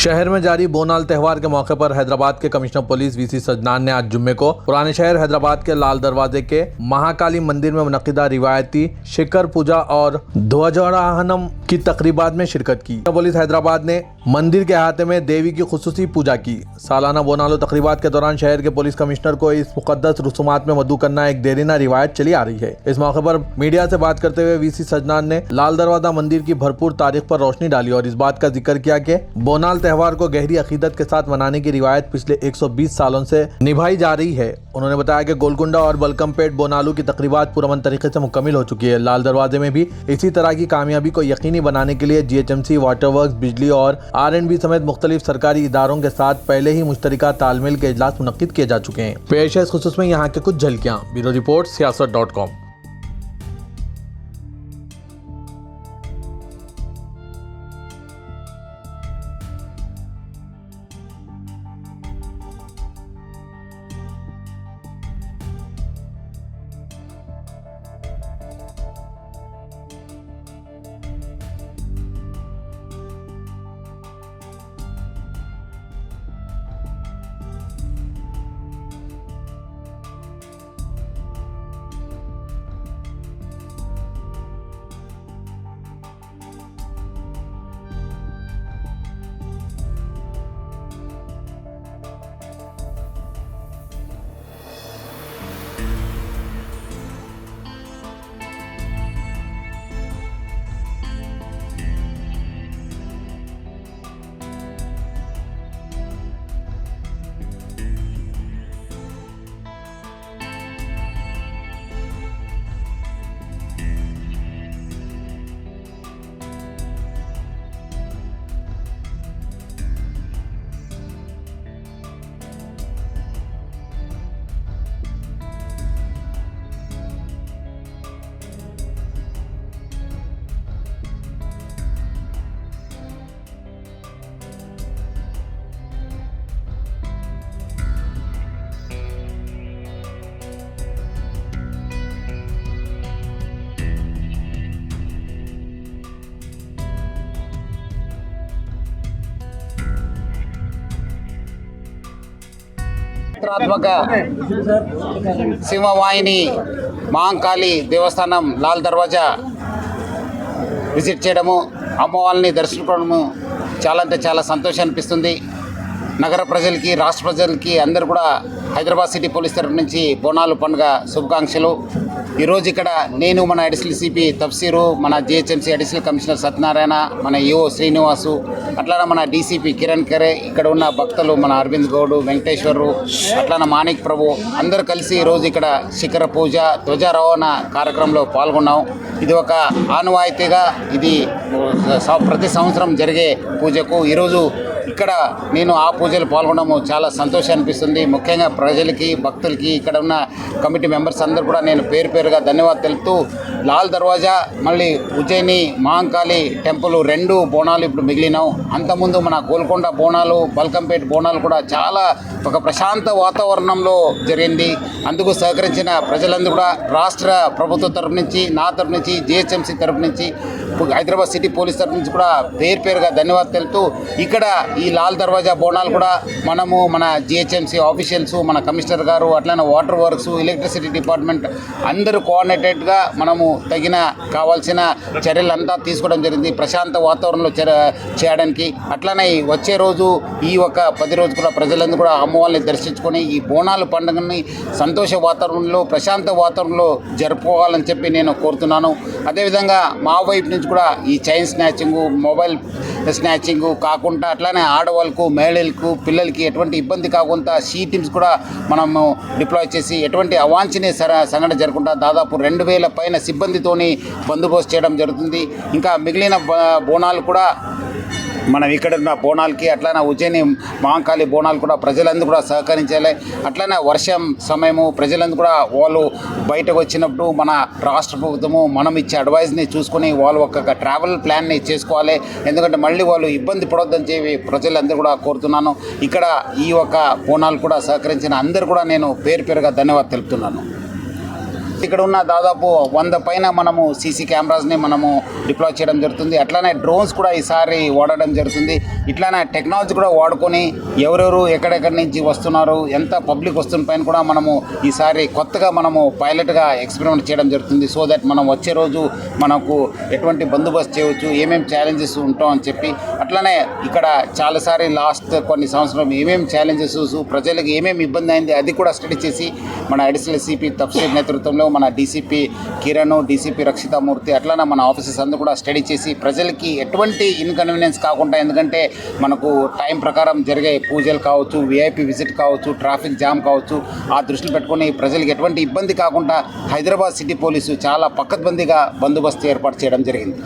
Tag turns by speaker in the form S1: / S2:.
S1: शहर में जारी बोनाल त्यौहार के मौके पर हैदराबाद के कमिश्नर पुलिस वीसी सजनान ने आज जुम्मे को पुराने शहर हैदराबाद के लाल दरवाजे के महाकाली मंदिर में मुनक्किदा रिवायती शिखर पूजा और ध्वजारोहण की तकरीबात में शिरकत की। पुलिस हैदराबाद ने मंदिर के अहाते में देवी की खुसूसी पूजा की। सालाना बोनालो तकरीबात के दौरान शहर के पुलिस कमिश्नर को इस मुकद्दस रसूमात में मदु करना एक देरीना रिवायत चली आ रही है। इस मौके पर मीडिया से बात करते हुए वीसी सजनान ने लाल दरवाजा मंदिर की भरपूर तारीख पर रोशनी डाली और इस बात का जिक्र किया कि बोनाल त्यौहार को गहरी अकीदत के साथ मनाने की रिवायत पिछले 120 सालों से निभाई जा रही है। उन्होंने बताया कि गोलकुंडा और बलकमपेट बोनालू की तकरीबात पुरअमन तरीके से मुकम्मिल हो चुकी है। लाल दरवाजे में भी इसी तरह की कामयाबी को यकीनी बनाने के लिए GHMC, वाटर वर्क्स, बिजली और R&B समेत मुख्तलिफ सरकारी इदारों के साथ पहले ही मुश्तरका तालमेल के इजलास मुनक्किद किए जा चुके हैं। पेश है इस खुसूस में यहाँ के कुछ झलकियाँ। Bureau report siyaasat.com।
S2: చారిత్రాత్మక సింహవాహిని మహంకాళి దేవస్థానం లాల్ దర్వాజా విజిట్ చేయడము, అమ్మవారిని దర్శించుకోవడము చాలా అంటే చాలా సంతోషం అనిపిస్తుంది. నగర ప్రజలకి, రాష్ట్ర ప్రజలకి అందరూ కూడా హైదరాబాద్ సిటీ పోలీస్ తరఫు నుంచి బోనాలు పండుగ శుభాకాంక్షలు. ఈరోజు ఇక్కడ నేను, మన అడిషనల్ సిపి తఫ్సీరు, మన GHMC అడిషనల్ కమిషనర్ సత్యనారాయణ, మన EO శ్రీనివాసు, అట్లానే మన DCP కిరణ్ ఖరే, ఇక్కడ ఉన్న భక్తులు మన అరవింద్ గౌడ్, వెంకటేశ్వరు, అట్లానే మాణిక్ ప్రభు అందరూ కలిసి ఈరోజు ఇక్కడ శిఖర పూజ, ధ్వజారోహణ కార్యక్రమంలో పాల్గొన్నాం. ఇది ఒక ఆనవాయితీగా ఇది ప్రతి సంవత్సరం జరిగే పూజకు ఈరోజు ఇక్కడ నేను ఆ పూజలు పాల్గొనడము చాలా సంతోషం అనిపిస్తుంది. ముఖ్యంగా ప్రజలకి, భక్తులకి, ఇక్కడ ఉన్న కమిటీ మెంబర్స్ అందరూ కూడా నేను పేరు పేరుగా ధన్యవాదాలు తెలుపుతూ, లాల్ దర్వాజా మళ్ళీ ఉజ్జయిని మహంకాళి టెంపుల్ 2 బోనాలు ఇప్పుడు మిగిలినాం. అంతకుముందు మన గోల్కొండ బోనాలు, బల్కంపేట బోనాలు కూడా చాలా ఒక ప్రశాంత వాతావరణంలో జరిగింది. అందుకు సహకరించిన ప్రజలందరూ కూడా రాష్ట్ర ప్రభుత్వ తరఫు నుంచి, నా తరఫు నుంచి, GHMC తరఫు నుంచి, హైదరాబాద్ సిటీ పోలీస్ తరఫు నుంచి కూడా పేరు పేరుగా ధన్యవాదాలు తెలుపుతూ, ఇక్కడ ఈ లాల్ దర్వాజా బోనాలు కూడా మనము మన GHMC ఆఫీషియల్స్, మన కమిషనర్ గారు, అట్లనే వాటర్ వర్క్స్, ఎలక్ట్రిసిటీ డిపార్ట్మెంట్ అందరూ కోఆర్డినేటెడ్గా మనము తగిన కావాల్సిన చర్యలంతా తీసుకోవడం జరిగింది ప్రశాంత వాతావరణంలో చేయడానికి. అట్లనే వచ్చే రోజు ఈ ఒక 10 రోజు కూడా ప్రజలందరూ కూడా అమ్మవారిని దర్శించుకొని ఈ బోనాల పండుగని సంతోష వాతావరణంలో, ప్రశాంత వాతావరణంలో జరుపుకోవాలని చెప్పి నేను కోరుతున్నాను. అదేవిధంగా మా వైపు నుంచి కూడా ఈ చైన్ స్నాచింగు, మొబైల్ స్నాచింగు కాకుండా అట్లానే ఆడవాళ్ళకు, మహిళలకు, పిల్లలకి ఎటువంటి ఇబ్బంది కాకుండా టీమ్స్ కూడా మనము డిప్లాయ్ చేసి ఎటువంటి అవాంఛనీయ సంఘటన జరగకుండా దాదాపు 2000 పైన సిబ్బందితోని బందోబస్తు చేయడం జరుగుతుంది. ఇంకా మిగిలిన బోనాలు కూడా మనం ఇక్కడ ఉన్న బోనాలకి, అట్లనే ఉజ్జయిని మహంకాళి బోనాలు కూడా ప్రజలందరూ కూడా సహకరించాలి. అట్లనే వర్షం సమయము ప్రజలందరూ కూడా వాళ్ళు బయటకు వచ్చినప్పుడు మన రాష్ట్ర ప్రభుత్వము మనం ఇచ్చే అడ్వైజ్ని చూసుకొని వాళ్ళు ఒక ట్రావెల్ ప్లాన్ని చేసుకోవాలి. ఎందుకంటే మళ్ళీ వాళ్ళు ఇబ్బంది పడొద్దని చెప్పి ప్రజలందరూ కూడా కోరుతున్నాను. ఇక్కడ ఈ ఒక బోనాలు కూడా సహకరించిన అందరూ కూడా నేను పేరు పేరుగా ధన్యవాదాలు తెలుపుతున్నాను. ఇక్కడ ఉన్న దాదాపు 100 పైన మనము సీసీ కెమెరాస్ని మనము డిప్లాయ్ చేయడం జరుగుతుంది. అట్లానే డ్రోన్స్ కూడా ఈసారి వాడడం జరుగుతుంది. ఇట్లానే టెక్నాలజీ కూడా వాడుకొని ఎవరెవరు ఎక్కడెక్కడి నుంచి వస్తున్నారు, ఎంత పబ్లిక్ వస్తున్న పైన కూడా మనము ఈసారి కొత్తగా మనము పైలట్గా ఎక్స్పెరిమెంట్ చేయడం జరుగుతుంది. సో దట్ మనం వచ్చే రోజు మనకు ఎటువంటి బందోబస్తు చేయవచ్చు, ఏమేమి ఛాలెంజెస్ ఉంటాం అని చెప్పి. అట్లనే ఇక్కడ చాలాసారి లాస్ట్ కొన్ని సంవత్సరం ఏమేమి ఛాలెంజెస్, ప్రజలకు ఏమేమి ఇబ్బంది అయింది అది కూడా స్టడీ చేసి మన అడిషనల్ సిపి తఫ్సీర్ నేతృత్వంలో మన డీసీపీ కిరణ్, డీసీపీ రక్షితామూర్తి అట్లనే మన ఆఫీసర్స్ అందరూ కూడా స్టడీ చేసి ప్రజలకి ఎటువంటి ఇన్కన్వీనియన్స్ కాకుండా, ఎందుకంటే మనకు టైం ప్రకారం జరిగే పూజలు కావచ్చు, విఐపి విజిట్ కావచ్చు, ట్రాఫిక్ జామ్ కావచ్చు, ఆ దృష్టిలో పెట్టుకొని ప్రజలకు ఎటువంటి ఇబ్బంది కాకుండా హైదరాబాద్ సిటీ పోలీసు చాలా పకడ్బందీగా బందోబస్తు ఏర్పాటు చేయడం జరిగింది.